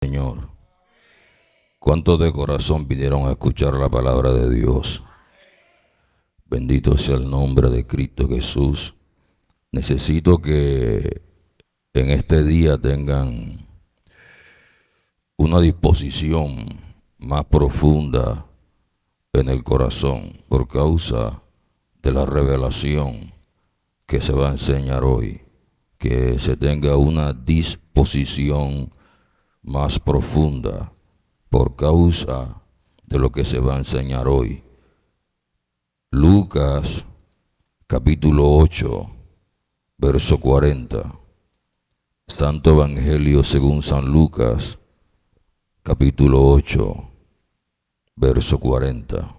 Señor. ¿Cuántos de corazón vinieron a escuchar la palabra de Dios? Bendito sea el nombre de Cristo Jesús. Necesito que en este día tengan una disposición más profunda en el corazón por causa de la revelación que se va a enseñar hoy. Que se tenga una disposición más profunda por causa de lo que se va a enseñar hoy. Lucas capítulo 8, verso 40. Santo Evangelio según San Lucas, capítulo 8, verso 40.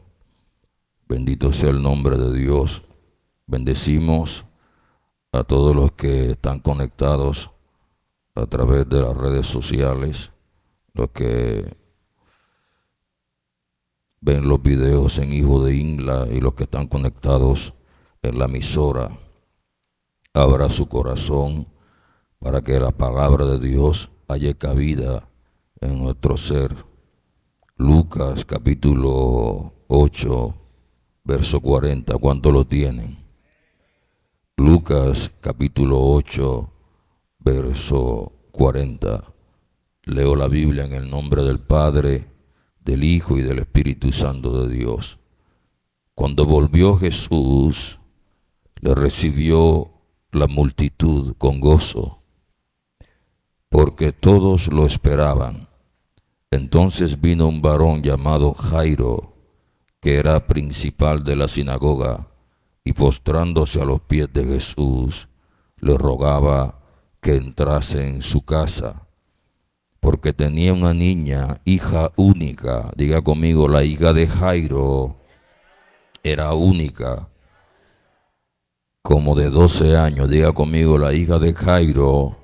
Bendito sea el nombre de Dios. Bendecimos a todos los que están conectados a través de las redes sociales, los que ven los videos en Hijo de Ingla y los que están conectados en la emisora. Abra su corazón para que la palabra de Dios haya cabida en nuestro ser. Lucas capítulo 8, verso 40. ¿Cuánto lo tienen? Lucas capítulo 8, verso 40. Leo la Biblia en el nombre del Padre, del Hijo y del Espíritu Santo de Dios. Cuando volvió Jesús, le recibió la multitud con gozo, porque todos lo esperaban. Entonces vino un varón llamado Jairo, que era principal de la sinagoga, y postrándose a los pies de Jesús, le rogaba que entrase en su casa, porque tenía una niña, hija única. Diga conmigo, la hija de Jairo era única, como de 12 años. Diga conmigo, la hija de Jairo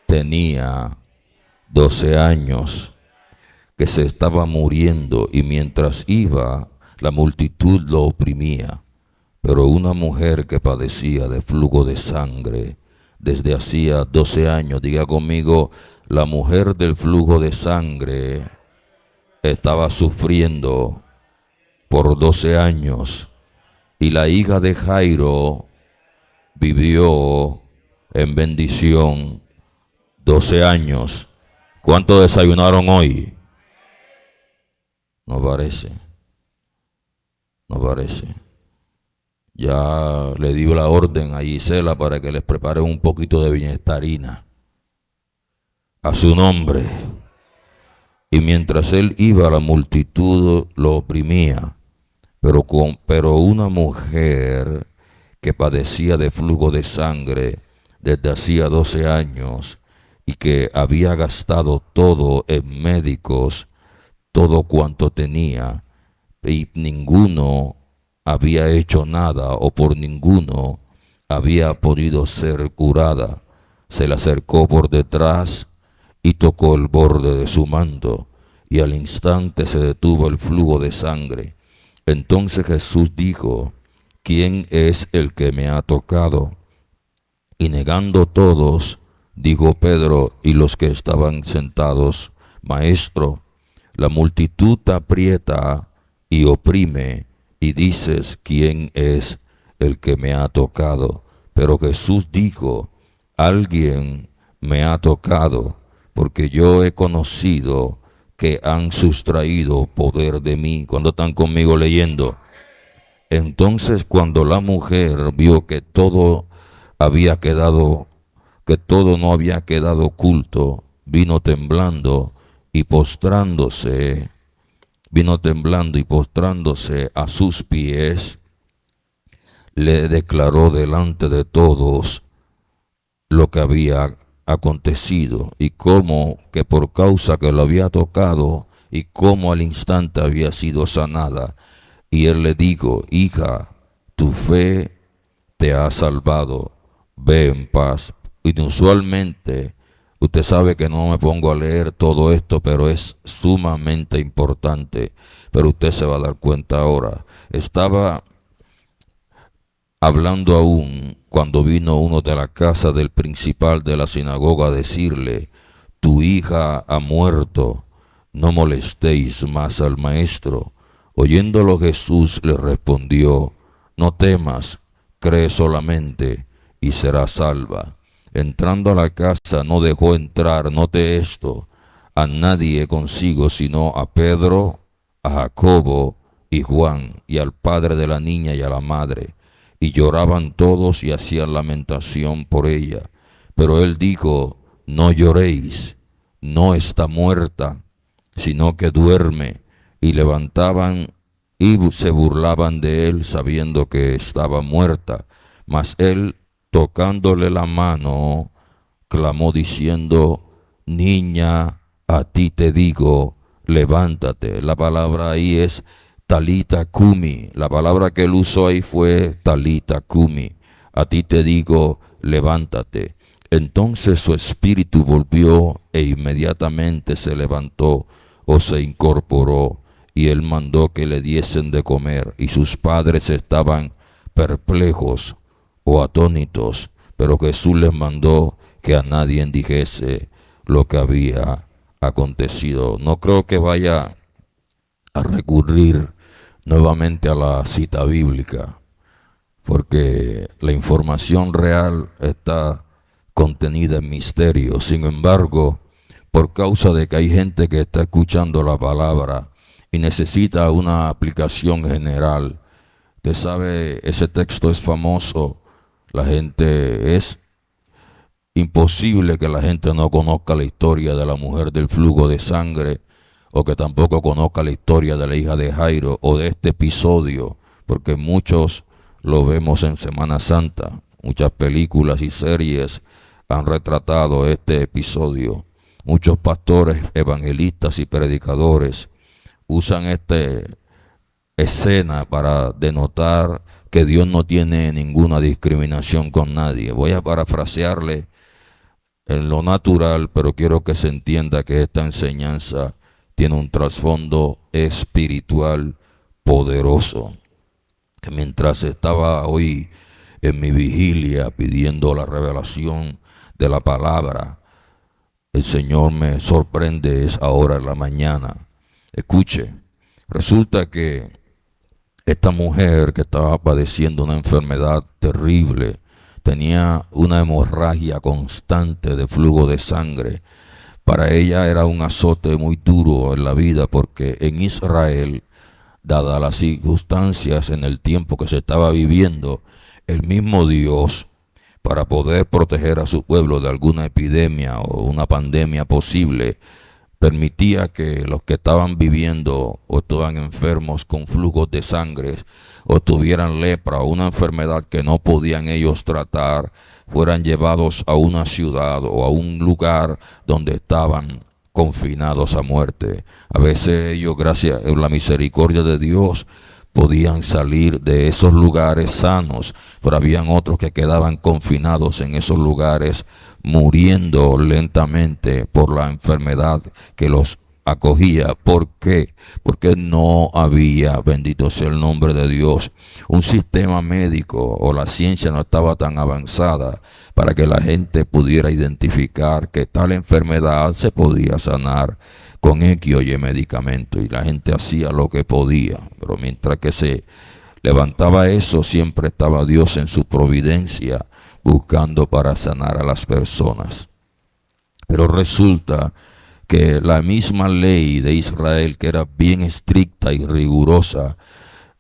tenía 12 años, que se estaba muriendo, y mientras iba, la multitud lo oprimía. Pero una mujer que padecía de flujo de sangre desde hacía 12 años, diga conmigo, la mujer del flujo de sangre estaba sufriendo por 12 años, y la hija de Jairo vivió en bendición 12 años. ¿Cuántos desayunaron hoy? No parece. Ya le dio la orden a Gisela para que les prepare un poquito de bienestarina a su nombre. Y mientras él iba, la multitud lo oprimía. Pero una mujer que padecía de flujo de sangre desde hacía 12 años y que había gastado todo en médicos, todo cuanto tenía, y ninguno había hecho nada, o por ninguno había podido ser curada, se le acercó por detrás y tocó el borde de su manto, y al instante se detuvo el flujo de sangre. Entonces Jesús dijo: ¿quién es el que me ha tocado? Y negando todos, dijo Pedro y los que estaban sentados: Maestro, la multitud te aprieta y oprime, y dices: ¿quién es el que me ha tocado? Pero Jesús dijo: alguien me ha tocado, porque yo he conocido que han sustraído poder de mí. Cuando están conmigo leyendo. Entonces, cuando la mujer vio que todo no había quedado oculto, vino temblando y postrándose a sus pies, le declaró delante de todos lo que había acontecido, y cómo que por causa que lo había tocado, y cómo al instante había sido sanada. Y él le dijo: hija, tu fe te ha salvado, ve en paz. Inusualmente, usted sabe que no me pongo a leer todo esto, pero es sumamente importante. Pero usted se va a dar cuenta ahora. Estaba hablando aún cuando vino uno de la casa del principal de la sinagoga a decirle: tu hija ha muerto, no molestéis más al maestro. Oyéndolo Jesús le respondió, no temas, cree solamente y serás salva. Entrando a la casa no dejó entrar, note esto, a nadie consigo sino a Pedro, a Jacobo y Juan, y al padre de la niña y a la madre. Y lloraban todos y hacían lamentación por ella. Pero él dijo, no lloréis, no está muerta, sino que duerme. Y levantaban y se burlaban de él, sabiendo que estaba muerta. Mas él, tocándole la mano, clamó diciendo, niña, a ti te digo, levántate. La palabra ahí es talita cumi. La palabra que él usó ahí fue talita cumi. A ti te digo, levántate. Entonces su espíritu volvió e inmediatamente se levantó o se incorporó, y él mandó que le diesen de comer, y sus padres estaban perplejos o atónitos, pero Jesús les mandó que a nadie dijese lo que había acontecido. No creo que vaya a recurrir nuevamente a la cita bíblica, porque la información real está contenida en misterio. Sin embargo, por causa de que hay gente que está escuchando la palabra y necesita una aplicación general, usted sabe, ese texto es famoso. La gente, es imposible que la gente no conozca la historia de la mujer del flujo de sangre, o que tampoco conozca la historia de la hija de Jairo o de este episodio, porque muchos lo vemos en Semana Santa. Muchas películas y series han retratado este episodio. Muchos pastores, evangelistas y predicadores usan esta escena para denotar que Dios no tiene ninguna discriminación con nadie. Voy a parafrasearle en lo natural, pero quiero que se entienda que esta enseñanza tiene un trasfondo espiritual poderoso. Que mientras estaba hoy en mi vigilia pidiendo la revelación de la palabra, el Señor me sorprende es ahora en la mañana. Escuche, resulta que esta mujer que estaba padeciendo una enfermedad terrible, tenía una hemorragia constante de flujo de sangre. Para ella era un azote muy duro en la vida, porque en Israel, dadas las circunstancias en el tiempo que se estaba viviendo, el mismo Dios, para poder proteger a su pueblo de alguna epidemia o una pandemia posible, permitía que los que estaban viviendo o estaban enfermos con flujos de sangre o tuvieran lepra o una enfermedad que no podían ellos tratar, fueran llevados a una ciudad o a un lugar donde estaban confinados a muerte. A veces ellos, gracias a la misericordia de Dios, podían salir de esos lugares sanos, pero habían otros que quedaban confinados en esos lugares, muriendo lentamente por la enfermedad que los acogía. ¿Por qué? Porque no había, bendito sea el nombre de Dios, un sistema médico, o la ciencia no estaba tan avanzada para que la gente pudiera identificar que tal enfermedad se podía sanar con X o Y medicamento, y la gente hacía lo que podía. Pero mientras que se levantaba eso, siempre estaba Dios en su providencia buscando para sanar a las personas. Pero resulta que la misma ley de Israel, que era bien estricta y rigurosa,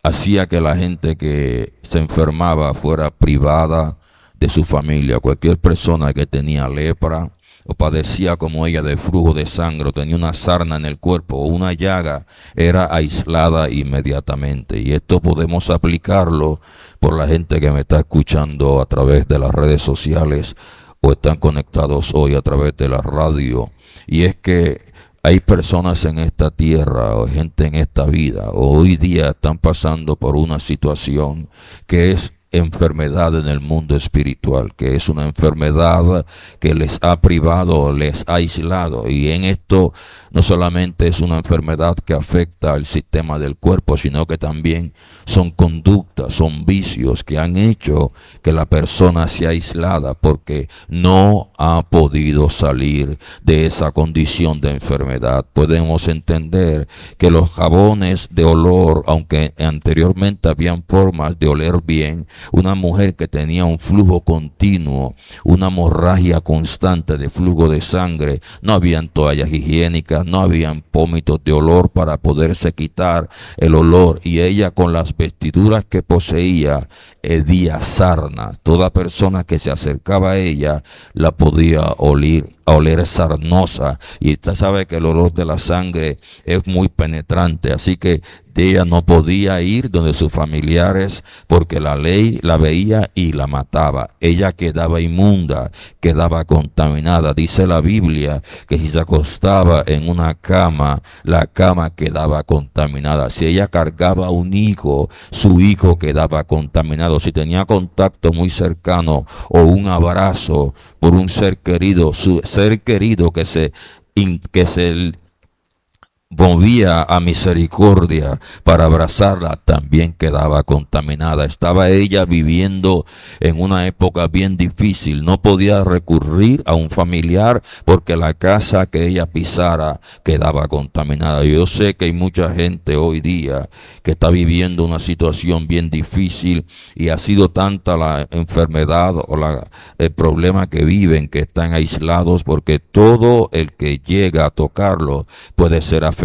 hacía que la gente que se enfermaba fuera privada de su familia. Cualquier persona que tenía lepra o padecía como ella de flujo de sangre, o tenía una sarna en el cuerpo o una llaga, era aislada inmediatamente. Y esto podemos aplicarlo por la gente que me está escuchando a través de las redes sociales o están conectados hoy a través de la radio. Y es que hay personas en esta tierra o gente en esta vida o hoy día están pasando por una situación que es enfermedad en el mundo espiritual, que es una enfermedad que les ha privado, les ha aislado. Y en esto no solamente es una enfermedad que afecta al sistema del cuerpo, sino que también son conductas, son vicios que han hecho que la persona sea aislada porque no ha podido salir de esa condición de enfermedad. Podemos entender que los jabones de olor, aunque anteriormente habían formas de oler bien, una mujer que tenía un flujo continuo, una hemorragia constante de flujo de sangre, no habían toallas higiénicas, no habían pómitos de olor para poderse quitar el olor, y ella con las vestiduras que poseía hedía sarna. Toda persona que se acercaba a ella la podía oler sarnosa, y usted sabe que el olor de la sangre es muy penetrante, así que ella no podía ir donde sus familiares porque la ley la veía y la mataba. Ella quedaba inmunda, quedaba contaminada. Dice la Biblia que si se acostaba en una cama, la cama quedaba contaminada. Si ella cargaba un hijo, su hijo quedaba contaminado. Si tenía contacto muy cercano o un abrazo por un ser querido, su ser querido que se movía a misericordia para abrazarla, también quedaba contaminada. Estaba ella viviendo en una época bien difícil. No podía recurrir a un familiar porque la casa que ella pisara quedaba contaminada. Yo sé que hay mucha gente hoy día que está viviendo una situación bien difícil, y ha sido tanta la enfermedad o el problema que viven que están aislados, porque todo el que llega a tocarlo puede ser afectado.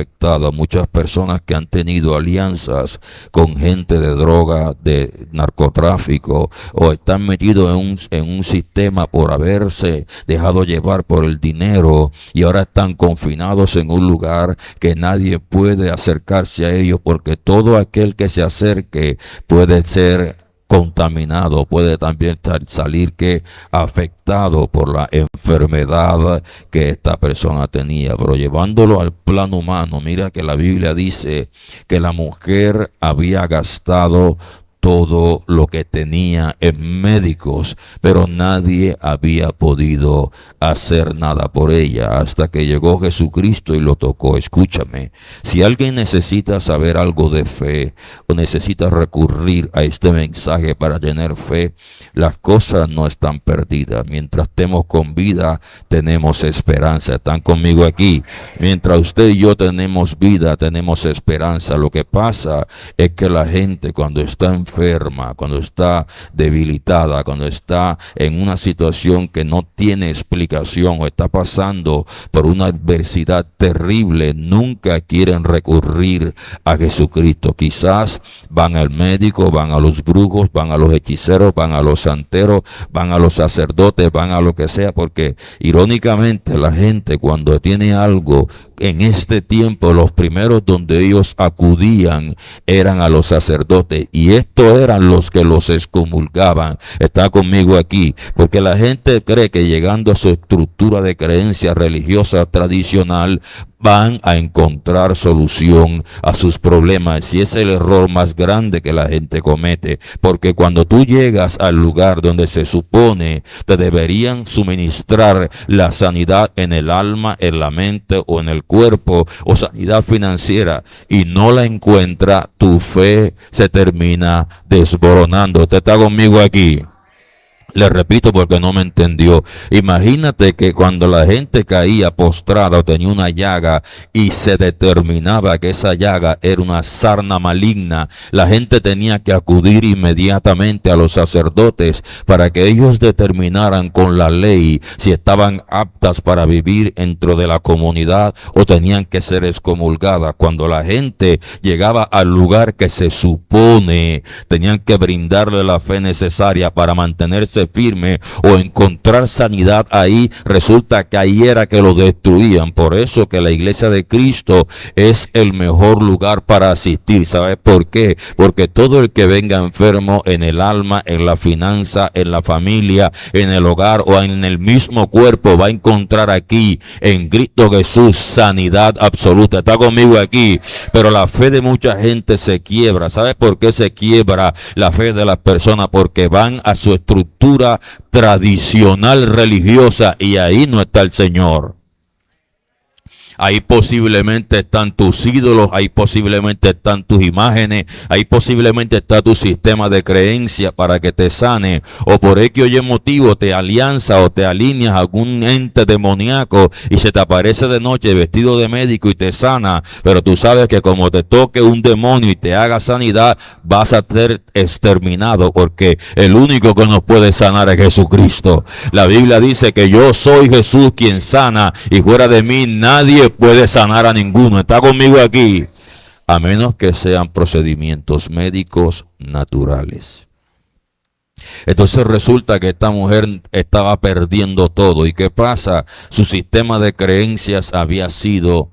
Muchas personas que han tenido alianzas con gente de droga, de narcotráfico, o están metidos en un sistema por haberse dejado llevar por el dinero, y ahora están confinados en un lugar que nadie puede acercarse a ellos, porque todo aquel que se acerque puede ser contaminado, puede también salir que afectado por la enfermedad que esta persona tenía. Pero llevándolo al plano humano, mira que la Biblia dice que la mujer había gastado todo lo que tenía en médicos, pero nadie había podido hacer nada por ella hasta que llegó Jesucristo y lo tocó. Escúchame, si alguien necesita saber algo de fe o necesita recurrir a este mensaje para tener fe, las cosas no están perdidas. Mientras estemos con vida, tenemos esperanza. ¿Están conmigo aquí? Mientras usted y yo tenemos vida, tenemos esperanza. Lo que pasa es que la gente, cuando está enferma, cuando está debilitada, cuando está en una situación que no tiene explicación o está pasando por una adversidad terrible, nunca quieren recurrir a Jesucristo. Quizás van al médico, van a los brujos, van a los hechiceros, van a los santeros, van a los sacerdotes, van a lo que sea, porque irónicamente la gente cuando tiene algo en este tiempo, los primeros donde ellos acudían eran a los sacerdotes, y estos eran los que los excomulgaban. Está conmigo aquí, porque la gente cree que llegando a su estructura de creencia religiosa tradicional van a encontrar solución a sus problemas, y es el error más grande que la gente comete, porque cuando tú llegas al lugar donde se supone te deberían suministrar la sanidad en el alma, en la mente o en el cuerpo, o sanidad financiera, y no la encuentra, tu fe se termina desboronando. ¿Usted está conmigo aquí? Le repito porque no me entendió. Imagínate que cuando la gente caía postrada o tenía una llaga y se determinaba que esa llaga era una sarna maligna, la gente tenía que acudir inmediatamente a los sacerdotes para que ellos determinaran con la ley si estaban aptas para vivir dentro de la comunidad o tenían que ser excomulgadas. Cuando la gente llegaba al lugar que se supone tenían que brindarle la fe necesaria para mantenerse mantenerse firme o encontrar sanidad ahí, resulta que ahí era que lo destruían. Por eso que la iglesia de Cristo es el mejor lugar para asistir. ¿Sabes por qué? Porque todo el que venga enfermo en el alma, en la finanza, en la familia, en el hogar o en el mismo cuerpo va a encontrar aquí en Cristo Jesús sanidad absoluta. Está conmigo aquí. Pero la fe de mucha gente se quiebra. ¿Sabes por qué se quiebra la fe de las personas? Porque van a su estructura tradicional religiosa y ahí no está el Señor. Ahí posiblemente están tus ídolos, ahí posiblemente están tus imágenes, ahí posiblemente está tu sistema de creencia para que te sane. O por X o Y motivo te alianza o te alineas a algún ente demoníaco y se te aparece de noche vestido de médico y te sana. Pero tú sabes que como te toque un demonio y te haga sanidad, vas a ser exterminado, porque el único que nos puede sanar es Jesucristo. La Biblia dice que yo soy Jesús quien sana y fuera de mí nadie puede sanar a ninguno. Está conmigo aquí. A menos que sean procedimientos médicos naturales. Entonces resulta que esta mujer estaba perdiendo todo. ¿Y qué pasa? Su sistema de creencias había sido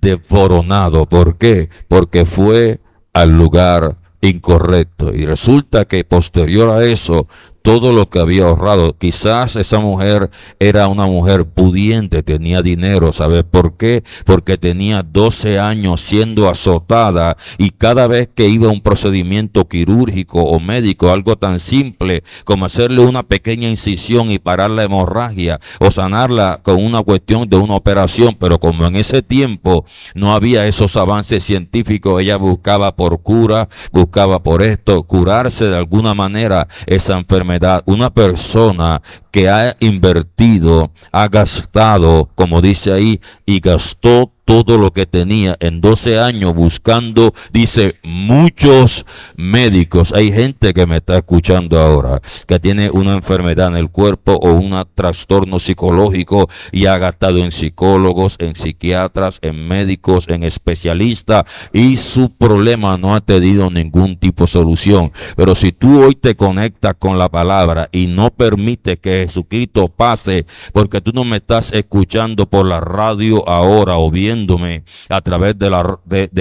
desboronado. ¿Por qué? Porque fue al lugar incorrecto. Y resulta que posterior a eso, todo lo que había ahorrado, quizás esa mujer era una mujer pudiente, tenía dinero. ¿Sabes por qué? Porque tenía 12 años siendo azotada y cada vez que iba a un procedimiento quirúrgico o médico, algo tan simple como hacerle una pequeña incisión y parar la hemorragia o sanarla con una cuestión de una operación, pero como en ese tiempo no había esos avances científicos, ella buscaba por cura, buscaba por esto, curarse de alguna manera esa enfermedad. Una persona que ha invertido, ha gastado, como dice ahí, y gastó todo lo que tenía en 12 años buscando, dice, muchos médicos. Hay gente que me está escuchando ahora que tiene una enfermedad en el cuerpo o un trastorno psicológico y ha gastado en psicólogos, en psiquiatras, en médicos, en especialistas y su problema no ha tenido ningún tipo de solución. Pero si tú hoy te conectas con la palabra y no permites que Jesucristo pase, porque tú no me estás escuchando por la radio ahora o viéndome a través de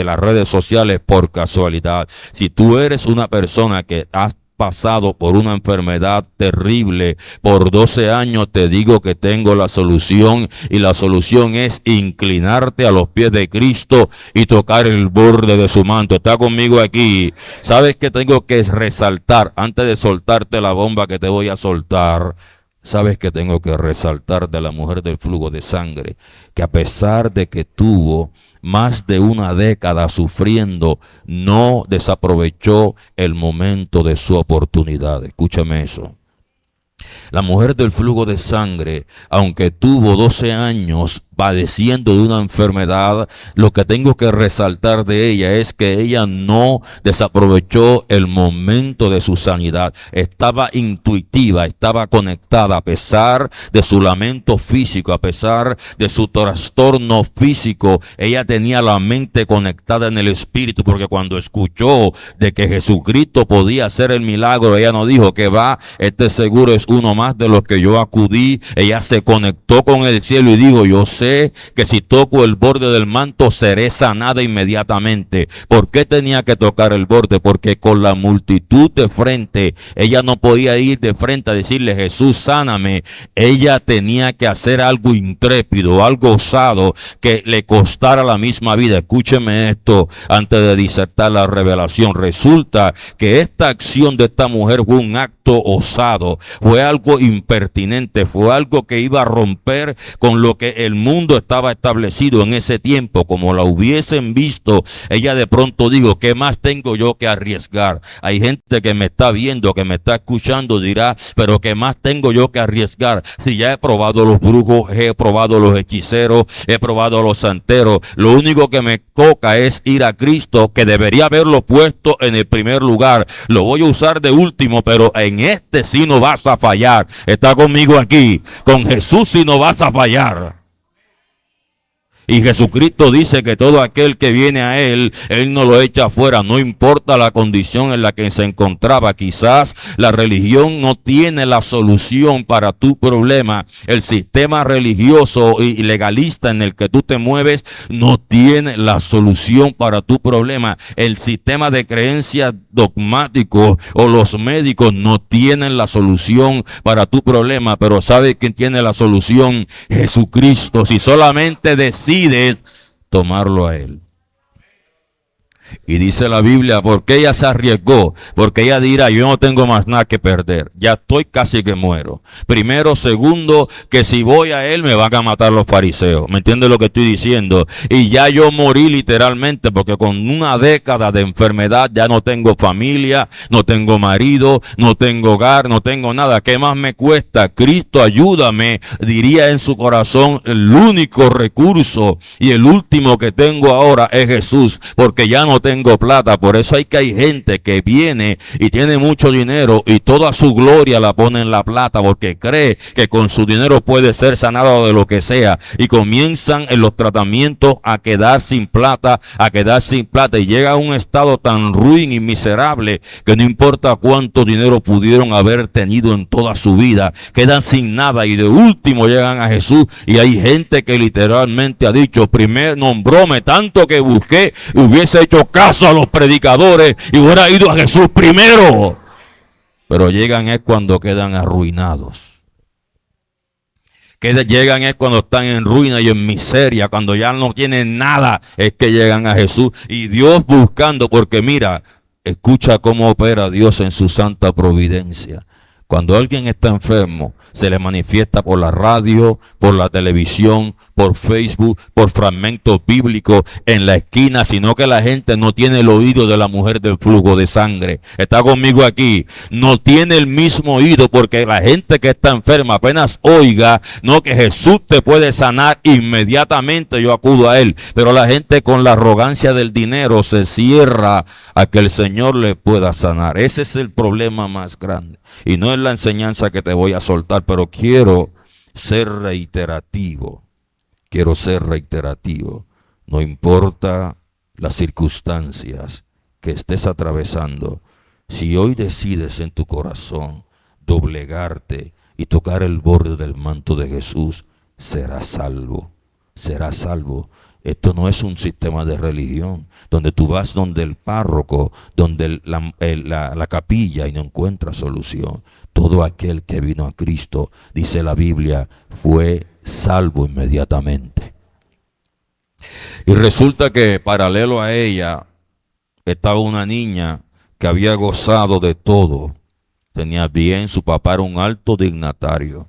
las redes sociales por casualidad. Si tú eres una persona que has pasado por una enfermedad terrible por 12 años, te digo que tengo la solución, y la solución es inclinarte a los pies de Cristo y tocar el borde de su manto. Está conmigo aquí. ¿Sabes qué tengo que resaltar antes de soltarte la bomba que te voy a soltar? ¿Sabes que tengo que resaltar de la mujer del flujo de sangre? Que a pesar de que tuvo más de una década sufriendo, no desaprovechó el momento de su oportunidad. Escúchame eso. La mujer del flujo de sangre, aunque tuvo 12 años padeciendo de una enfermedad, lo que tengo que resaltar de ella es que ella no desaprovechó el momento de su sanidad. Estaba intuitiva, estaba conectada a pesar de su lamento físico, a pesar de su trastorno físico. Ella tenía la mente conectada en el espíritu, porque cuando escuchó de que Jesucristo podía hacer el milagro, ella no dijo que va, este seguro es uno más de los que yo acudí. Ella se conectó con el cielo y dijo, yo sé que si toco el borde del manto seré sanada inmediatamente. ¿Por qué tenía que tocar el borde? Porque con la multitud de frente, ella no podía ir de frente a decirle, Jesús, sáname. Ella tenía que hacer algo intrépido, algo osado, que le costara la misma vida. Escúcheme esto antes de disertar la revelación. Resulta que esta acción de esta mujer fue un acto osado, fue algo impertinente, fue algo que iba a romper con lo que el mundo estaba establecido en ese tiempo. Como la hubiesen visto, ella de pronto dijo, ¿qué más tengo yo que arriesgar? Hay gente que me está viendo, que me está escuchando, dirá, pero ¿qué más tengo yo que arriesgar? Si ya he probado los brujos, he probado los hechiceros, he probado los santeros, lo único que me toca es ir a Cristo, que debería haberlo puesto en el primer lugar. Lo voy a usar de último, pero en este sí no vas a fallar. Está conmigo aquí. Con Jesús sí no vas a fallar. Y Jesucristo dice que todo aquel que viene a Él, Él no lo echa afuera, no importa la condición en la que se encontraba. Quizás la religión no tiene la solución para tu problema. El sistema religioso y legalista en el que tú te mueves no tiene la solución para tu problema. El sistema de creencias dogmático o los médicos no tienen la solución para tu problema. Pero ¿sabe quién tiene la solución? Jesucristo. Si solamente decides tomarlo a Él. Y dice la Biblia, porque ella se arriesgó, porque ella dirá, yo no tengo más nada que perder, ya estoy casi que muero. Primero, segundo, que si voy a Él me van a matar los fariseos. ¿Me entiende lo que estoy diciendo? Y ya yo morí literalmente, porque con una década de enfermedad ya no tengo familia, no tengo marido, no tengo hogar, no tengo nada. ¿Qué más me cuesta? Cristo, ayúdame, diría en su corazón. El único recurso y el último que tengo ahora es Jesús, porque ya no tengo plata. Por eso hay gente que viene y tiene mucho dinero y toda su gloria la pone en la plata, porque cree que con su dinero puede ser sanado de lo que sea, y comienzan en los tratamientos a quedar sin plata, y llega a un estado tan ruin y miserable que no importa cuánto dinero pudieron haber tenido en toda su vida, quedan sin nada, y de último llegan a Jesús. Y hay gente que literalmente ha dicho, primero nombróme tanto que busqué, hubiese hecho caso a los predicadores y hubiera ido a Jesús primero. Pero llegan es cuando quedan arruinados. Llegan es cuando están en ruina y en miseria, cuando ya no tienen nada, es que llegan a Jesús. Y Dios buscando, porque mira, escucha cómo opera Dios en su santa providencia. Cuando alguien está enfermo, se le manifiesta por la radio, por la televisión, por Facebook, por fragmentos bíblicos en la esquina, sino que la gente no tiene el oído de la mujer del flujo de sangre. Está conmigo aquí. No tiene el mismo oído, porque la gente que está enferma apenas oiga, no, que Jesús te puede sanar, inmediatamente yo acudo a Él. Pero la gente con la arrogancia del dinero se cierra a que el Señor le pueda sanar. Ese es el problema más grande. Y no es la enseñanza que te voy a soltar, pero quiero ser reiterativo. No importa las circunstancias que estés atravesando, si hoy decides en tu corazón doblegarte y tocar el borde del manto de Jesús, serás salvo. Serás salvo. Esto no es un sistema de religión donde tú vas donde el párroco, donde la capilla, y no encuentras solución. Todo aquel que vino a Cristo, dice la Biblia, fue salvo inmediatamente. Y resulta que paralelo a ella estaba una niña que había gozado de todo. Tenía bien, su papá era un alto dignatario.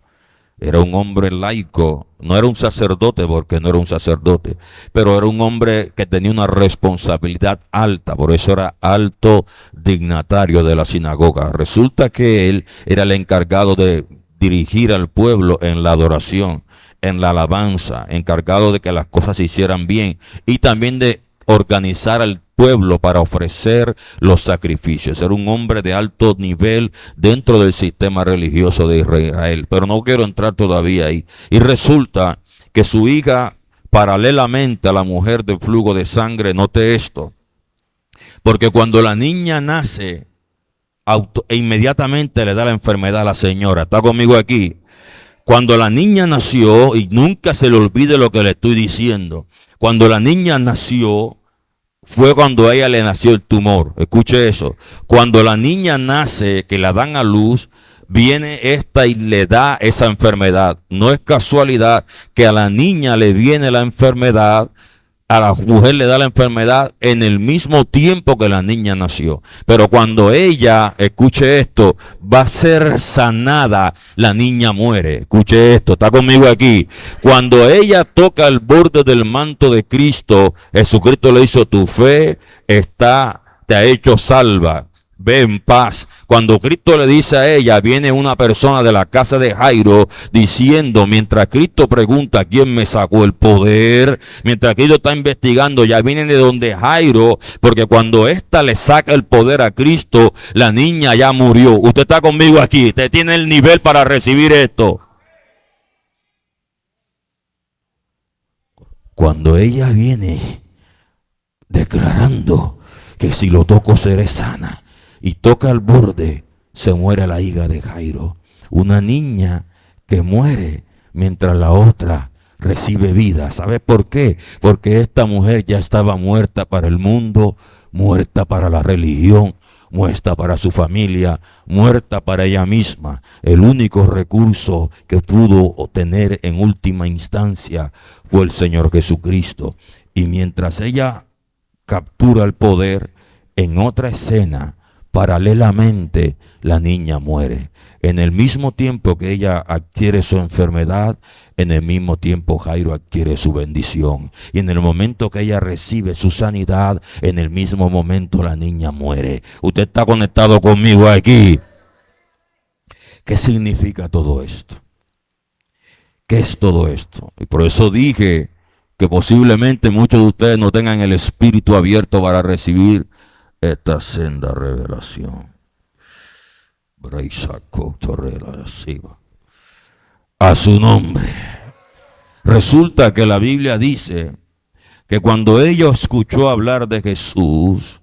Era un hombre laico, no era un sacerdote porque no era un sacerdote, pero era un hombre que tenía una responsabilidad alta, por eso era alto dignatario de la sinagoga. Resulta que él era el encargado de dirigir al pueblo en la adoración, en la alabanza, encargado de que las cosas se hicieran bien y también de organizar al pueblo para ofrecer los sacrificios. Era un hombre de alto nivel dentro del sistema religioso de Israel, pero no quiero entrar todavía ahí. Y resulta que su hija, paralelamente a la mujer del flujo de sangre, note esto, porque cuando la niña nace, inmediatamente le da la enfermedad a la señora. ¿Está conmigo aquí? Cuando la niña nació, y nunca se le olvide lo que le estoy diciendo, cuando la niña nació, fue cuando a ella le nació el tumor. Escuche eso. Cuando la niña nace, que la dan a luz, viene esta y le da esa enfermedad. No es casualidad que a la niña le viene la enfermedad, a la mujer le da la enfermedad en el mismo tiempo que la niña nació. Pero cuando ella, escuche esto, va a ser sanada, la niña muere. Escuche esto, está conmigo aquí. Cuando ella toca el borde del manto de Cristo, Jesucristo le hizo, tu fe te ha hecho salva. Ve en paz. Cuando Cristo le dice a ella, viene una persona de la casa de Jairo diciendo, mientras Cristo pregunta quién me sacó el poder, mientras Cristo está investigando, ya viene de donde Jairo, porque cuando ésta le saca el poder a Cristo, la niña ya murió. Usted está conmigo aquí, usted tiene el nivel para recibir esto. Cuando ella viene declarando que si lo toco seré sana, y toca el borde, se muere la hija de Jairo. Una niña que muere mientras la otra recibe vida. ¿Sabe por qué? Porque esta mujer ya estaba muerta para el mundo, muerta para la religión, muerta para su familia, muerta para ella misma. El único recurso que pudo obtener en última instancia fue el Señor Jesucristo. Y mientras ella captura el poder, en otra escena, paralelamente, la niña muere. En el mismo tiempo que ella adquiere su enfermedad, en el mismo tiempo Jairo adquiere su bendición. Y en el momento que ella recibe su sanidad, en el mismo momento la niña muere. Usted está conectado conmigo aquí. ¿Qué significa todo esto? ¿Qué es todo esto? Y por eso dije que posiblemente muchos de ustedes no tengan el espíritu abierto para recibir esta senda revelación. A su nombre. Resulta que la Biblia dice que cuando ella escuchó hablar de Jesús,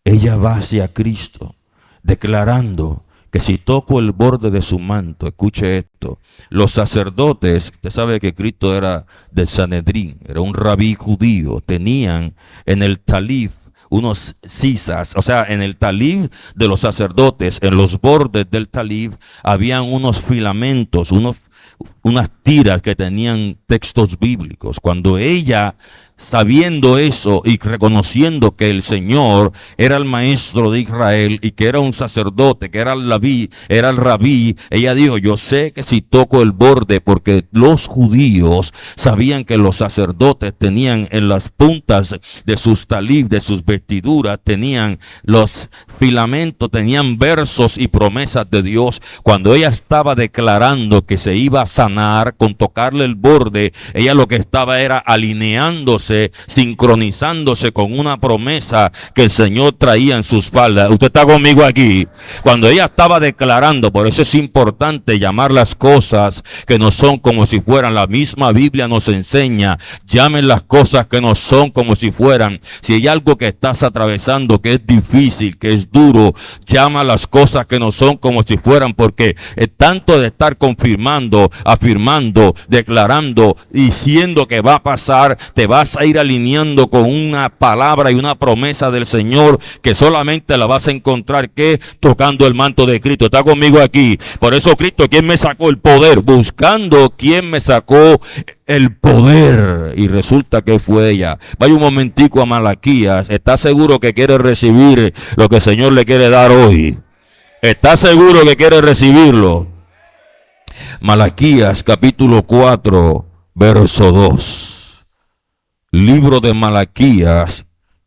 ella va hacia Cristo, declarando que si toco el borde de su manto, escuche esto, los sacerdotes, usted sabe que Cristo era del Sanedrín, era un rabí judío, tenían en el talif unos sisas, o sea, en el talib de los sacerdotes, en los bordes del talib, habían unos filamentos, unas tiras que tenían textos bíblicos. Cuando ella, sabiendo eso y reconociendo que el Señor era el maestro de Israel y que era un sacerdote, que era el rabí, ella dijo, yo sé que si toco el borde, porque los judíos sabían que los sacerdotes tenían en las puntas de sus talib, de sus vestiduras, tenían los filamentos, tenían versos y promesas de Dios. Cuando ella estaba declarando que se iba a sanar con tocarle el borde, ella lo que estaba era alineándose, sincronizándose con una promesa que el Señor traía en sus faldas. Usted está conmigo aquí. Cuando ella estaba declarando, por eso es importante llamar las cosas que no son como si fueran. La misma Biblia nos enseña, llamen las cosas que no son como si fueran. Si hay algo que estás atravesando que es difícil, que es duro, llama las cosas que no son como si fueran, porque tanto de estar confirmando, afirmando, declarando, diciendo que va a pasar, te vas a ir alineando con una palabra y una promesa del Señor que solamente la vas a encontrar que tocando el manto de Cristo. Está conmigo aquí. Por eso Cristo, ¿quién me sacó el poder? Buscando quién me sacó el poder, y resulta que fue ella. Vaya un momentico a Malaquías. ¿Está seguro que quiere recibir lo que el Señor le quiere dar hoy? ¿Está seguro que quiere recibirlo? Malaquías capítulo 4 verso 2. Libro de Malaquías,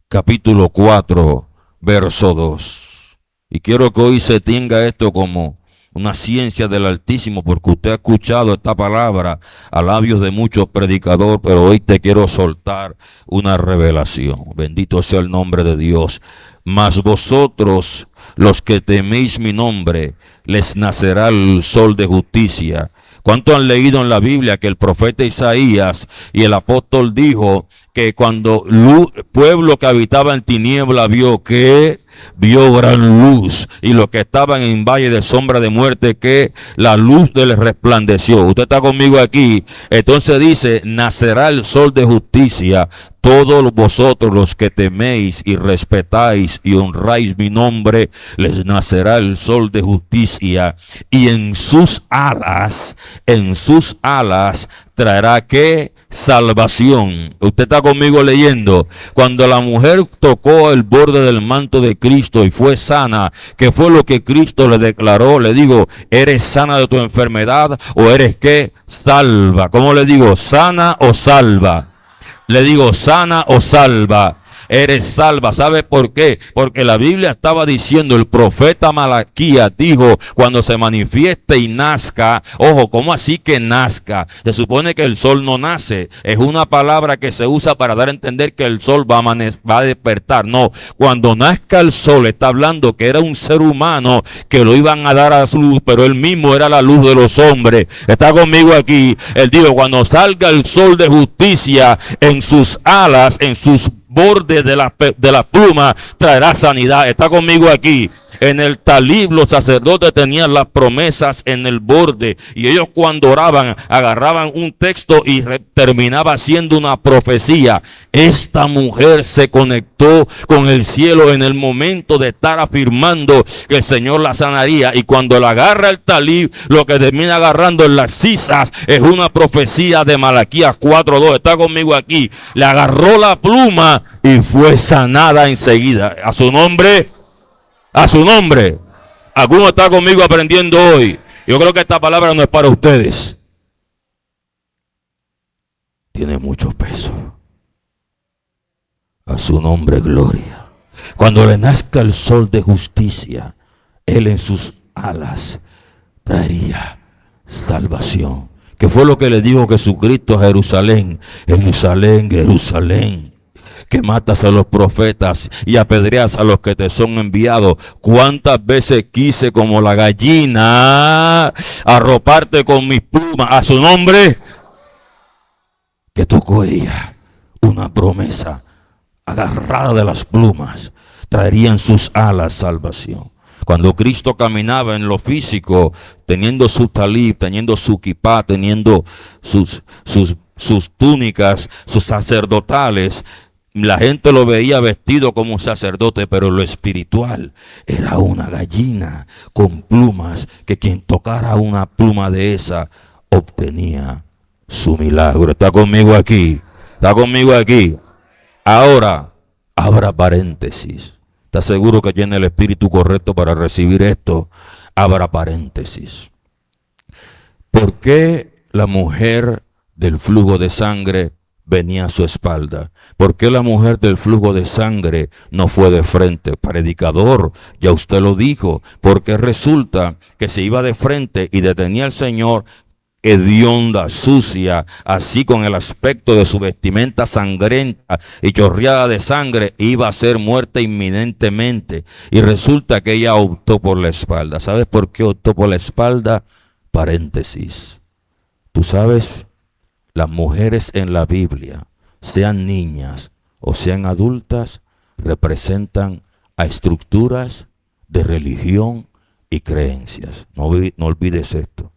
capítulo 4, verso 2. Y quiero que hoy se tenga esto como una ciencia del Altísimo, porque usted ha escuchado esta palabra a labios de muchos predicadores, pero hoy te quiero soltar una revelación. Bendito sea el nombre de Dios. Mas vosotros, los que teméis mi nombre, les nacerá el sol de justicia. ¿Cuánto han leído en la Biblia que el profeta Isaías y el apóstol dijo que cuando el pueblo que habitaba en tiniebla vio gran luz, y los que estaban en valle de sombra de muerte, que la luz les resplandeció? Usted está conmigo aquí. Entonces dice, nacerá el sol de justicia. Todos vosotros los que teméis y respetáis y honráis mi nombre, les nacerá el sol de justicia, y en sus alas traerá ¿qué? Salvación. Usted está conmigo leyendo. Cuando la mujer tocó el borde del manto de Cristo y fue sana, ¿qué fue lo que Cristo le declaró? Le digo, ¿eres sana de tu enfermedad o eres qué? Salva. ¿Cómo le digo? ¿Sana o salva? Le digo, sana o salva. eres salva. ¿Sabe por qué? Porque la Biblia estaba diciendo, el profeta Malaquías dijo, cuando se manifieste y nazca, ojo, ¿cómo así que nazca? Se supone que el sol no nace, es una palabra que se usa para dar a entender que el sol va a despertar. No, cuando nazca el sol está hablando que era un ser humano que lo iban a dar a su luz, pero él mismo era la luz de los hombres. Está conmigo aquí. Él dijo, cuando salga el sol de justicia, en sus alas, en sus bordes de la pluma, traerá sanidad. Está conmigo aquí. En el talib los sacerdotes tenían las promesas en el borde, y ellos cuando oraban agarraban un texto y terminaba siendo una profecía. Esta mujer se conectó con el cielo en el momento de estar afirmando que el Señor la sanaría, y cuando la agarra el talib, lo que termina agarrando en las sisas es una profecía de Malaquías 4:2. Está conmigo aquí. Le agarró la pluma y fue sanada enseguida. A su nombre. A su nombre. ¿Alguno está conmigo aprendiendo hoy? Yo creo que esta palabra no es para ustedes. Tiene mucho peso. A su nombre, gloria. Cuando le nazca el sol de justicia, él en sus alas traería salvación. Que fue lo que le dijo Jesucristo a Jerusalén. Jerusalén, Jerusalén, que matas a los profetas y apedreas a los que te son enviados. ¿Cuántas veces quise como la gallina arroparte con mis plumas? A su nombre. Que tocó ella una promesa, agarrada de las plumas, traería en sus alas salvación. Cuando Cristo caminaba en lo físico, teniendo su talib, teniendo su kipá, teniendo sus túnicas, sus sacerdotales, la gente lo veía vestido como un sacerdote, pero lo espiritual era una gallina con plumas, que quien tocara una pluma de esa obtenía su milagro. ¿Está conmigo aquí? ¿Está conmigo aquí? Ahora, abra paréntesis. ¿Está seguro que tiene el espíritu correcto para recibir esto? Abra paréntesis. ¿Por qué la mujer del flujo de sangre venía a su espalda? ¿Por qué la mujer del flujo de sangre no fue de frente? Predicador, ya usted lo dijo. Porque resulta que se iba de frente y detenía al Señor, hedionda, sucia, así con el aspecto de su vestimenta sangrienta y chorreada de sangre, iba a ser muerta inminentemente. Y resulta que ella optó por la espalda. ¿Sabes por qué optó por la espalda? Paréntesis. ¿Tú sabes? Las mujeres en la Biblia, sean niñas o sean adultas, representan a estructuras de religión y creencias. No olvides esto.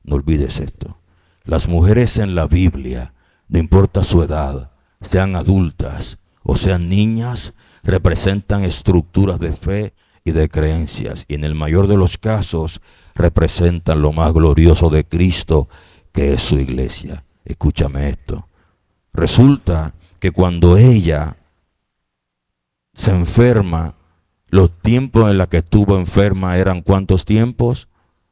No olvides esto. Las mujeres en la Biblia, no importa su edad, sean adultas o sean niñas, representan estructuras de fe y de creencias. Y en el mayor de los casos, representan lo más glorioso de Cristo, que es su iglesia. Escúchame esto. Resulta que cuando ella se enferma, los tiempos en los que estuvo enferma eran ¿cuántos tiempos?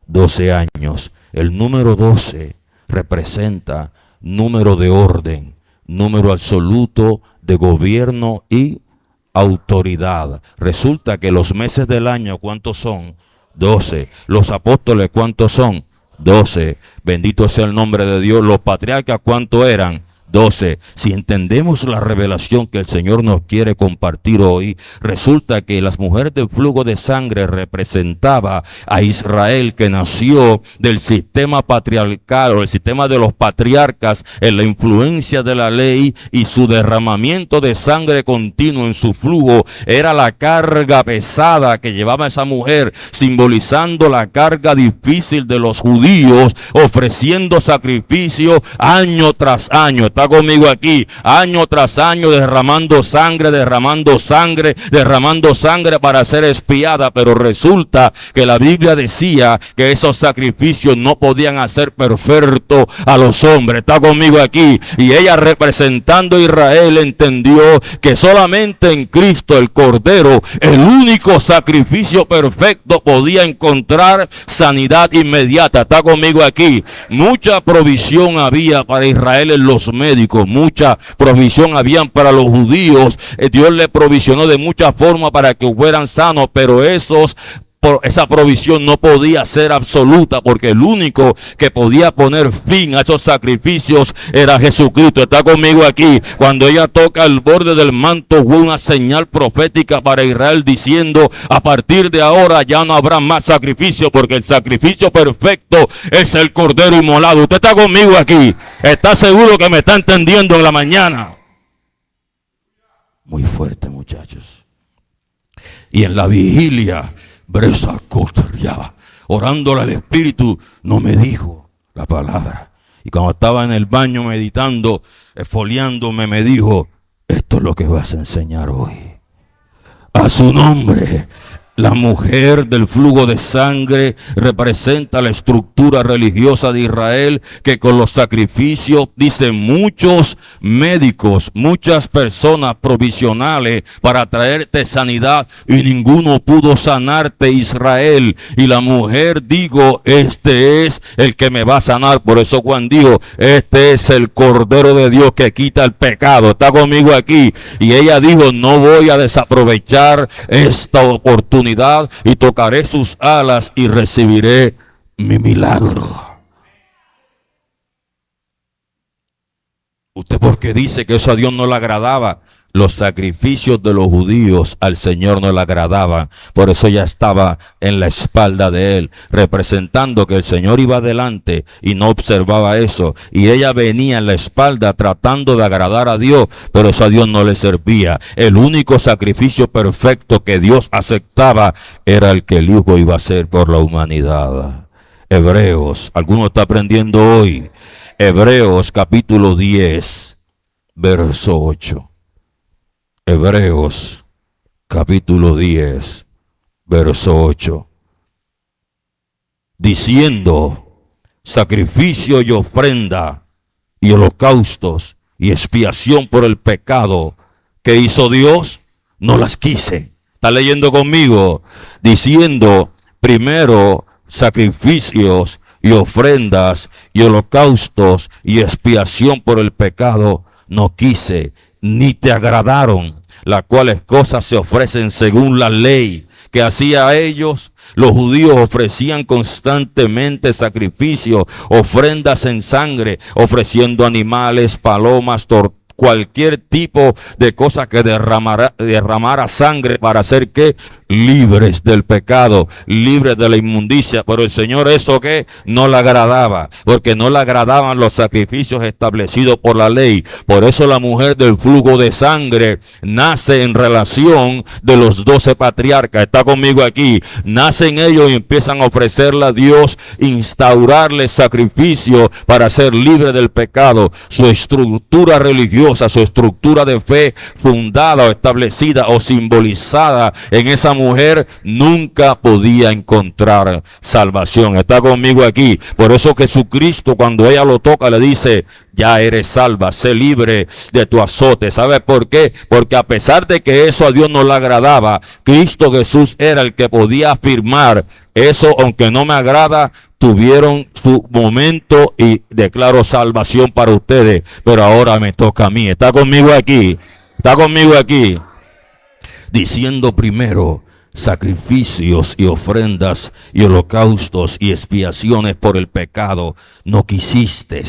12 años. El número 12 representa número de orden, número absoluto de gobierno y autoridad. Resulta que los meses del año, ¿cuántos son? 12. Los apóstoles, ¿cuántos son? 12. Bendito sea el nombre de Dios. Los patriarcas, ¿cuántos eran? 12. Si entendemos la revelación que el Señor nos quiere compartir hoy, resulta que las mujeres del flujo de sangre representaba a Israel, que nació del sistema patriarcal o el sistema de los patriarcas, en la influencia de la ley, y su derramamiento de sangre continuo en su flujo era la carga pesada que llevaba esa mujer, simbolizando la carga difícil de los judíos, ofreciendo sacrificio año tras año. Está conmigo aquí, año tras año, derramando sangre para ser expiada. Pero resulta que la Biblia decía que esos sacrificios no podían hacer perfecto a los hombres. Está conmigo aquí. Y ella, representando a Israel, entendió que solamente en Cristo el Cordero, el único sacrificio perfecto, podía encontrar sanidad inmediata. Está conmigo aquí. Mucha provisión había para Israel en los meses médicos, mucha provisión habían para los judíos. Dios le provisionó de muchas formas para que fueran sanos, pero esa provisión no podía ser absoluta, porque el único que podía poner fin a esos sacrificios era Jesucristo. Está conmigo aquí. Cuando ella toca el borde del manto, fue una señal profética para Israel diciendo: a partir de ahora ya no habrá más sacrificio, porque el sacrificio perfecto es el Cordero inmolado. Usted está conmigo aquí. ¿Está seguro que me está entendiendo en la mañana? Muy fuerte, muchachos. Y en la vigilia, orándole al Espíritu, no me dijo la palabra. Y cuando estaba en el baño meditando, esfoliándome, me dijo: esto es lo que vas a enseñar hoy. A su nombre. La mujer del flujo de sangre representa la estructura religiosa de Israel, que con los sacrificios, dicen muchos médicos, muchas personas provisionales para traerte sanidad, y ninguno pudo sanarte, Israel. Y la mujer dijo: este es el que me va a sanar. Por eso Juan dijo: este es el Cordero de Dios que quita el pecado. Está conmigo aquí. Y ella dijo: no voy a desaprovechar esta oportunidad, y tocaré sus alas y recibiré mi milagro. ¿Usted por qué dice que eso a Dios no le agradaba? Los sacrificios de los judíos al Señor no le agradaban. Por eso ella estaba en la espalda de él, representando que el Señor iba adelante y no observaba eso. Y ella venía en la espalda tratando de agradar a Dios, pero eso a Dios no le servía. El único sacrificio perfecto que Dios aceptaba era el que el Hijo iba a hacer por la humanidad. Hebreos, ¿alguno está aprendiendo hoy? Hebreos capítulo 10, verso 8. Hebreos capítulo 10, verso 8. Diciendo: sacrificio y ofrenda y holocaustos y expiación por el pecado, ¿qué hizo Dios? No las quise. ¿Está leyendo conmigo? Diciendo: primero sacrificios y ofrendas y holocaustos y expiación por el pecado no quise, ni te agradaron, las cuales cosas se ofrecen según la ley que hacía a ellos. Los judíos ofrecían constantemente sacrificios, ofrendas en sangre, ofreciendo animales, palomas, cualquier tipo de cosa que derramara sangre, para hacer que libres del pecado, libres de la inmundicia. Pero el Señor eso que no le agradaba, porque no le agradaban los sacrificios establecidos por la ley. Por eso la mujer del flujo de sangre nace en relación de los 12 patriarcas. Está conmigo aquí. Nacen ellos y empiezan a ofrecerle a Dios, instaurarle sacrificio para ser libre del pecado. Su estructura religiosa, su estructura de fe fundada o establecida o simbolizada en esa mujer, nunca podía encontrar salvación. Está conmigo aquí. Por eso Jesucristo, cuando ella lo toca, le dice: ya eres salva, sé libre de tu azote. ¿Sabe por qué? Porque a pesar de que eso a Dios no le agradaba, Cristo Jesús era el que podía afirmar: eso, aunque no me agrada, tuvieron su momento y declaro salvación para ustedes, pero ahora me toca a mí. ¿Está conmigo aquí? ¿Está conmigo aquí? Diciendo: primero sacrificios y ofrendas y holocaustos y expiaciones por el pecado no quisiste,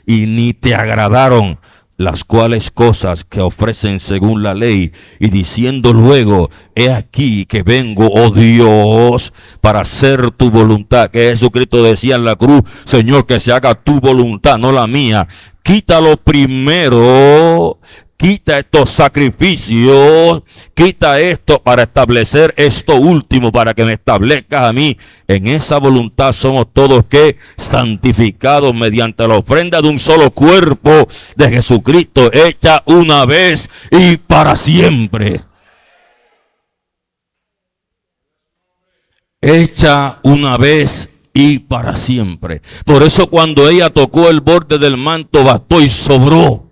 y ni te agradaron, las cuales cosas que ofrecen según la ley. Y diciendo luego: he aquí que vengo, oh Dios, para hacer tu voluntad. Que Jesucristo decía en la cruz: Señor, que se haga tu voluntad, no la mía. Quítalo primero. Quita estos sacrificios, quita esto para establecer esto último, para que me establezcas a mí. En esa voluntad somos todos que santificados mediante la ofrenda de un solo cuerpo de Jesucristo, hecha una vez y para siempre. Hecha una vez y para siempre. Por eso cuando ella tocó el borde del manto, bastó y sobró.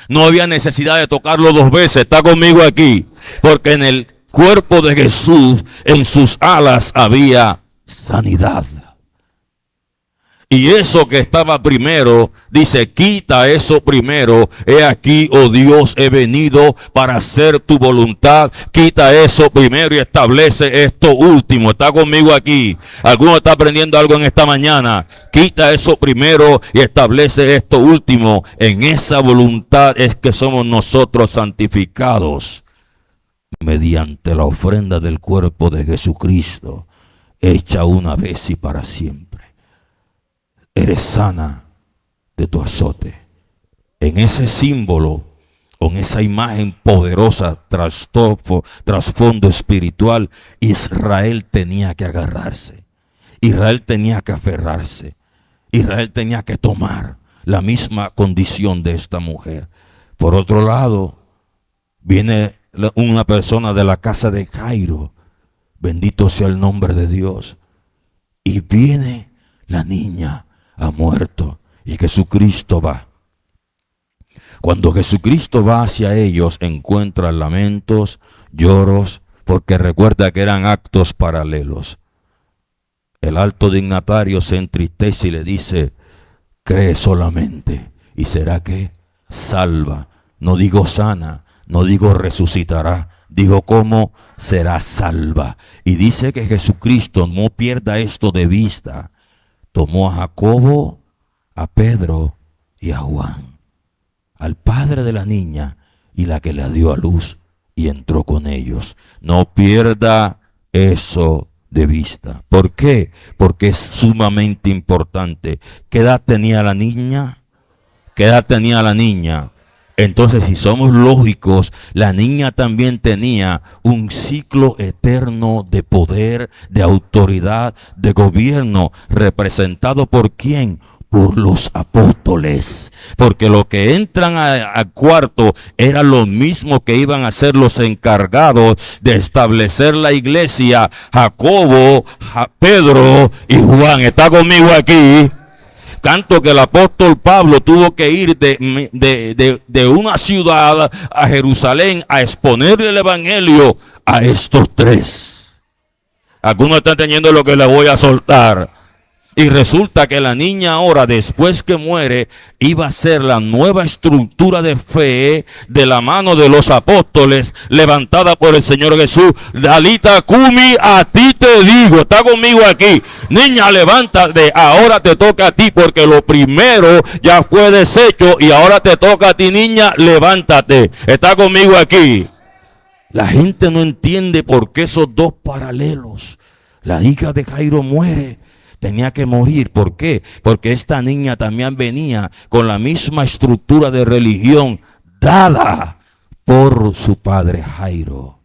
No había necesidad de tocarlo 2 veces. Está conmigo aquí. Porque en el cuerpo de Jesús, en sus alas, había sanidad. Y eso que estaba primero, dice, quita eso primero. He aquí, oh Dios, he venido para hacer tu voluntad. Quita eso primero y establece esto último. Está conmigo aquí. ¿Alguno está aprendiendo algo en esta mañana? Quita eso primero y establece esto último. En esa voluntad es que somos nosotros santificados mediante la ofrenda del cuerpo de Jesucristo, hecha una vez y para siempre. Eres sana de tu azote. En ese símbolo, con esa imagen poderosa, trasfondo espiritual, Israel tenía que agarrarse. Israel tenía que aferrarse. Israel tenía que tomar la misma condición de esta mujer. Por otro lado, viene una persona de la casa de Jairo. Bendito sea el nombre de Dios. Y viene la niña. Ha muerto y Jesucristo va. Cuando Jesucristo va hacia ellos, encuentra lamentos, lloros, porque recuerda que eran actos paralelos. El alto dignatario se entristece y le dice, cree solamente y será que salva. No digo sana, no digo resucitará, digo cómo será salva. Y dice que Jesucristo no pierda esto de vista. Tomó a Jacobo, a Pedro y a Juan, al padre de la niña y la que la dio a luz, y entró con ellos. No pierda eso de vista. ¿Por qué? Porque es sumamente importante. ¿Qué edad tenía la niña? ¿Qué edad tenía la niña? Entonces, si somos lógicos, la niña también tenía un ciclo eterno de poder, de autoridad, de gobierno, representado ¿por quién? Por los apóstoles. Porque lo que entran al cuarto era lo mismo que iban a ser los encargados de establecer la iglesia. Jacobo, Pedro y Juan. ¿Está conmigo aquí? Tanto que el apóstol Pablo tuvo que ir de una ciudad a Jerusalén a exponerle el evangelio a estos tres. Algunos están teniendo lo que le voy a soltar. Y resulta que la niña ahora, después que muere, iba a ser la nueva estructura de fe de la mano de los apóstoles, levantada por el Señor Jesús. Dalita Kumi, a ti te digo, está conmigo aquí. Niña, levántate, ahora te toca a ti, porque lo primero ya fue deshecho y ahora te toca a ti, niña, levántate. Está conmigo aquí. La gente no entiende por qué esos dos paralelos. La hija de Jairo muere. Tenía que morir. ¿Por qué? Porque esta niña también venía con la misma estructura de religión dada por su padre Jairo.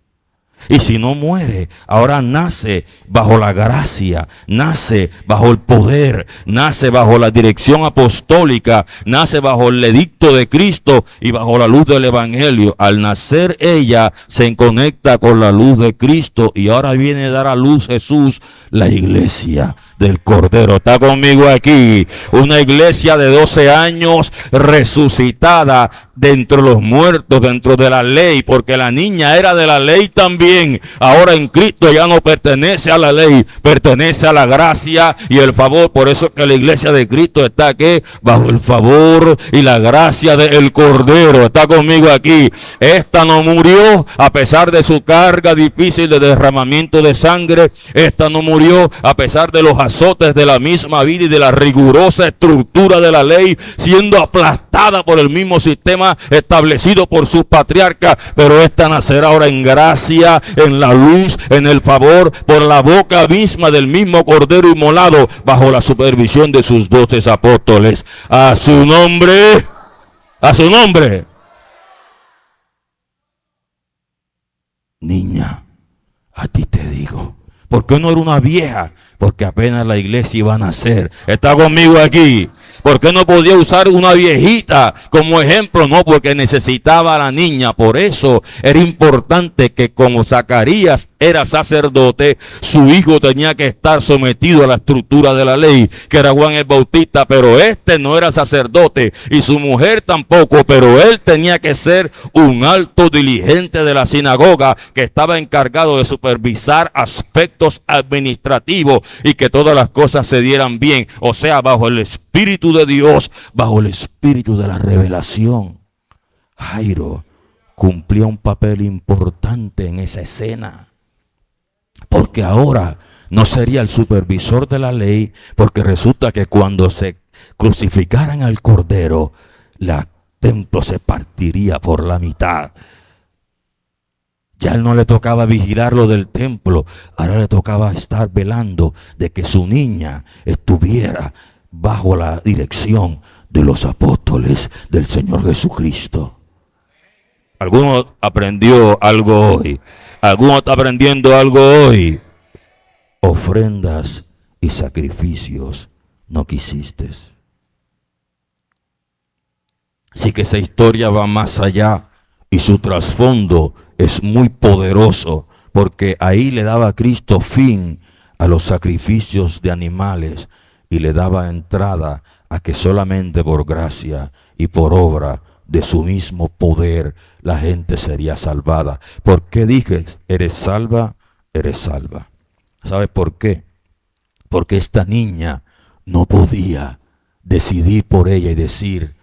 Y si no muere, ahora nace bajo la gracia, nace bajo el poder, nace bajo la dirección apostólica, nace bajo el edicto de Cristo y bajo la luz del evangelio. Al nacer ella se conecta con la luz de Cristo y ahora viene a dar a luz Jesús, la iglesia del Cordero. Está conmigo aquí. Una iglesia de 12 años resucitada dentro de los muertos, dentro de la ley, porque la niña era de la ley también. Ahora en Cristo ya no pertenece a la ley, pertenece a la gracia y el favor. Por eso que la iglesia de Cristo está aquí bajo el favor y la gracia del Cordero. Está conmigo aquí. Esta no murió a pesar de su carga difícil de derramamiento de sangre. Esta no murió a pesar de los azotes de la misma vida y de la rigurosa estructura de la ley, siendo aplastada por el mismo sistema establecido por sus patriarcas. Pero esta nacerá ahora en gracia, en la luz, en el favor, por la boca misma del mismo Cordero inmolado, bajo la supervisión de sus 12 apóstoles. A su nombre, a su nombre. Niña, a ti te digo. ¿Por qué no era una vieja? Porque apenas la iglesia iba a nacer. Está conmigo aquí. ¿Por qué no podía usar una viejita como ejemplo? No, porque necesitaba a la niña. Por eso era importante que como Zacarías era sacerdote, su hijo tenía que estar sometido a la estructura de la ley, que era Juan el Bautista, pero este no era sacerdote y su mujer tampoco, pero él tenía que ser un alto dirigente de la sinagoga que estaba encargado de supervisar aspectos administrativos y que todas las cosas se dieran bien, o sea, bajo el Espíritu de Dios, bajo el espíritu de la revelación. Jairo cumplía un papel importante en esa escena, porque ahora no sería el supervisor de la ley, porque resulta que cuando se crucificaran al Cordero, el templo se partiría por la mitad. Ya él no le tocaba vigilar lo del templo, ahora le tocaba estar velando de que su niña estuviera bajo la dirección de los apóstoles del Señor Jesucristo. ¿Alguno aprendió algo hoy? ¿Alguno está aprendiendo algo hoy? Ofrendas y sacrificios no quisiste. Así que esa historia va más allá y su trasfondo es muy poderoso, porque ahí le daba a Cristo fin a los sacrificios de animales y le daba entrada a que solamente por gracia y por obra de su mismo poder la gente sería salvada. ¿Por qué dije, eres salva? Eres salva. ¿Sabes por qué? Porque esta niña no podía decidir por ella y decir,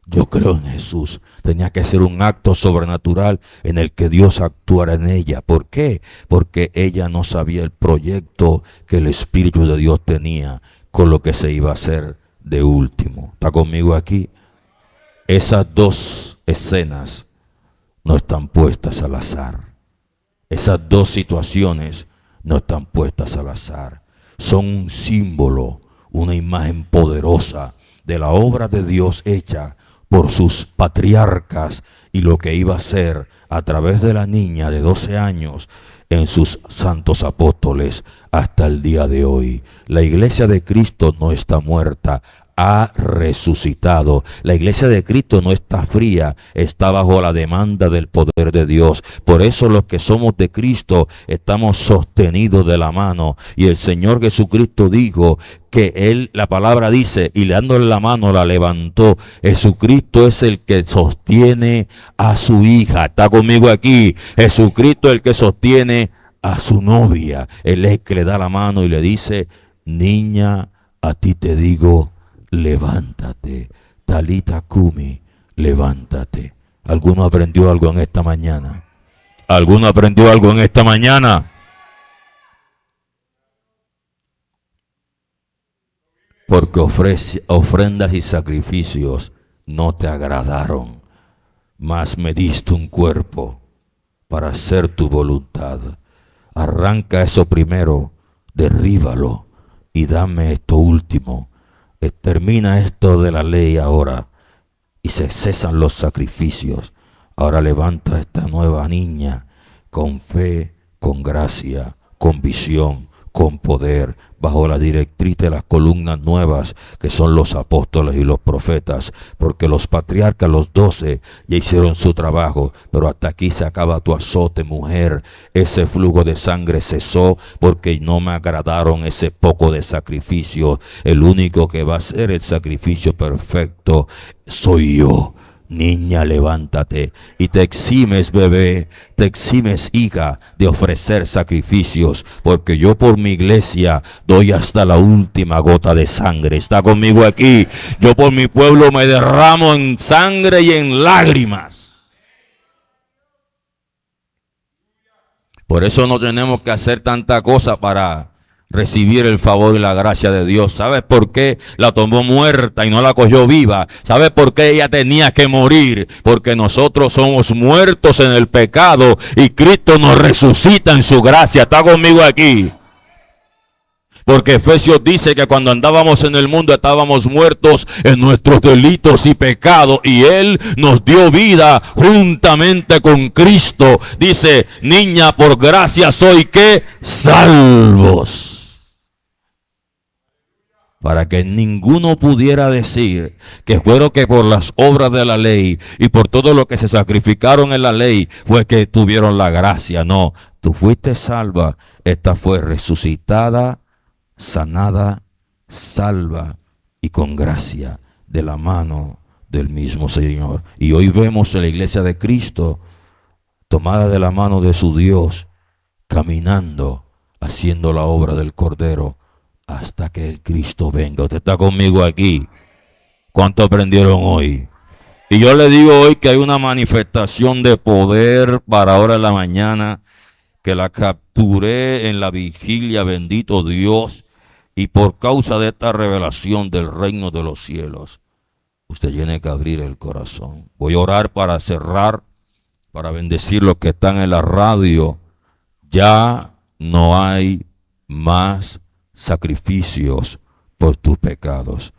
yo creo en Jesús. Tenía que ser un acto sobrenatural en el que Dios actuara en ella. ¿Por qué? Porque ella no sabía el proyecto que el Espíritu de Dios tenía con lo que se iba a hacer de último. ¿Está conmigo aquí? Esas dos escenas no están puestas al azar. Esas dos situaciones no están puestas al azar. Son un símbolo, una imagen poderosa de la obra de Dios hecha por sus patriarcas y lo que iba a ser a través de la niña de 12 años en sus santos apóstoles hasta el día de hoy. La iglesia de Cristo no está muerta, ha resucitado. La iglesia de Cristo no está fría, está bajo la demanda del poder de Dios. Por eso los que somos de Cristo estamos sostenidos de la mano. Y el Señor Jesucristo dijo que Él, la palabra dice, y dándole la mano la levantó. Jesucristo es el que sostiene a su hija. Está conmigo aquí. Jesucristo es el que sostiene a su novia. Él es el que le da la mano y le dice, niña, a ti te digo, levántate. Talita Kumi, levántate. ¿Alguno aprendió algo en esta mañana? ¿Alguno aprendió algo en esta mañana? Porque ofrendas y sacrificios no te agradaron, mas me diste un cuerpo para hacer tu voluntad. Arranca eso primero, derríbalo y dame esto último. Termina esto de la ley ahora y se cesan los sacrificios. Ahora levanta a esta nueva niña con fe, con gracia, con visión, con poder, bajo la directriz de las columnas nuevas que son los apóstoles y los profetas, porque los patriarcas, los 12, ya hicieron su trabajo, pero hasta aquí se acaba tu azote, mujer. Ese flujo de sangre cesó porque no me agradaron ese poco de sacrificio. El único que va a hacer el sacrificio perfecto soy yo. Niña, levántate y te eximes, bebé, te eximes, hija, de ofrecer sacrificios, porque yo por mi iglesia doy hasta la última gota de sangre. Está conmigo aquí. Yo por mi pueblo me derramo en sangre y en lágrimas. Por eso no tenemos que hacer tanta cosa para recibir el favor y la gracia de Dios. ¿Sabes por qué la tomó muerta y no la cogió viva? ¿Sabes por qué ella tenía que morir? Porque nosotros somos muertos en el pecado y Cristo nos resucita en su gracia. ¿Está conmigo aquí? Porque Efesios dice que cuando andábamos en el mundo estábamos muertos en nuestros delitos y pecados, y Él nos dio vida juntamente con Cristo. Dice, niña, por gracia soy que salvos. para que ninguno pudiera decir que fueron que por las obras de la ley y por todo lo que se sacrificaron en la ley fue que tuvieron la gracia. No, tú fuiste salva, esta fue resucitada, sanada, salva y con gracia de la mano del mismo Señor. Y hoy vemos en la iglesia de Cristo tomada de la mano de su Dios, caminando, haciendo la obra del Cordero hasta que el Cristo venga. Usted está conmigo aquí. ¿Cuánto aprendieron hoy? Y yo le digo hoy que hay una manifestación de poder para ahora en la mañana, que la capturé en la vigilia, bendito Dios, y por causa de esta revelación del reino de los cielos, usted tiene que abrir el corazón. Voy a orar para cerrar, para bendecir los que están en la radio. Ya no hay más sacrificios por tus pecados.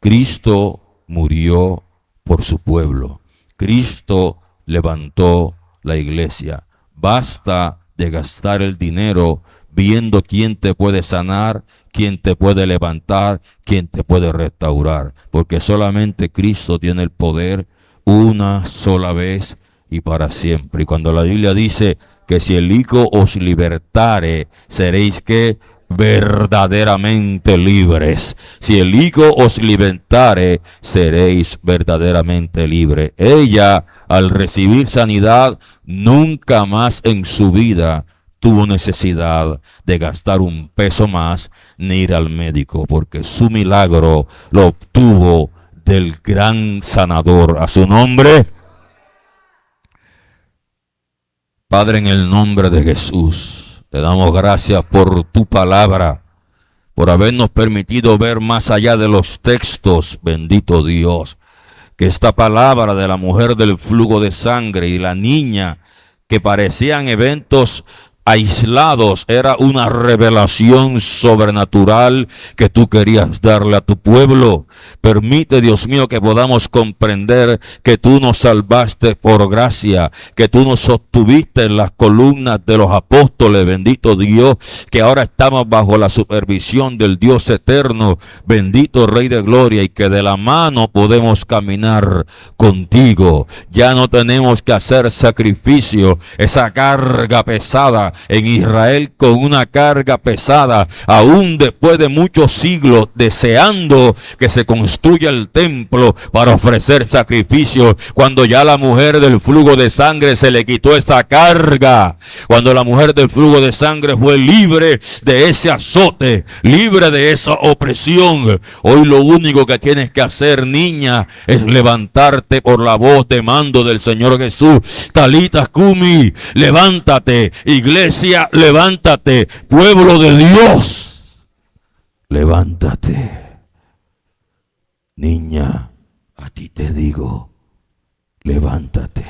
Cristo murió por su pueblo. Cristo levantó la iglesia. Basta de gastar el dinero viendo quién te puede sanar, quién te puede levantar, quién te puede restaurar. Porque solamente Cristo tiene el poder una sola vez y para siempre. Y cuando la Biblia dice que si el Hijo os libertare, seréis que verdaderamente libres. Si el Hijo os libertare, seréis verdaderamente libres. Ella, al recibir sanidad, nunca más en su vida tuvo necesidad de gastar un peso más ni ir al médico, porque su milagro lo obtuvo del gran sanador. A su nombre. Padre, en el nombre de Jesús, te damos gracias por tu palabra, por habernos permitido ver más allá de los textos, bendito Dios. Que esta palabra de la mujer del flujo de sangre y la niña, que parecían eventos aislados, era una revelación sobrenatural que tú querías darle a tu pueblo. Permite, Dios mío, que podamos comprender que tú nos salvaste por gracia, que tú nos sostuviste en las columnas de los apóstoles, bendito Dios, que ahora estamos bajo la supervisión del Dios eterno, bendito Rey de Gloria, y que de la mano podemos caminar contigo. Ya no tenemos que hacer sacrificio, esa carga pesada. En Israel, con una carga pesada, aún después de muchos siglos, deseando que se construya el templo para ofrecer sacrificios, cuando ya la mujer del flujo de sangre se le quitó esa carga, cuando la mujer del flujo de sangre fue libre de ese azote, libre de esa opresión. Hoy lo único que tienes que hacer, niña, es levantarte por la voz de mando del Señor Jesús. Talita Kumi, levántate. Iglesia, levántate. Pueblo de Dios, levántate. Niña, a ti te digo, levántate.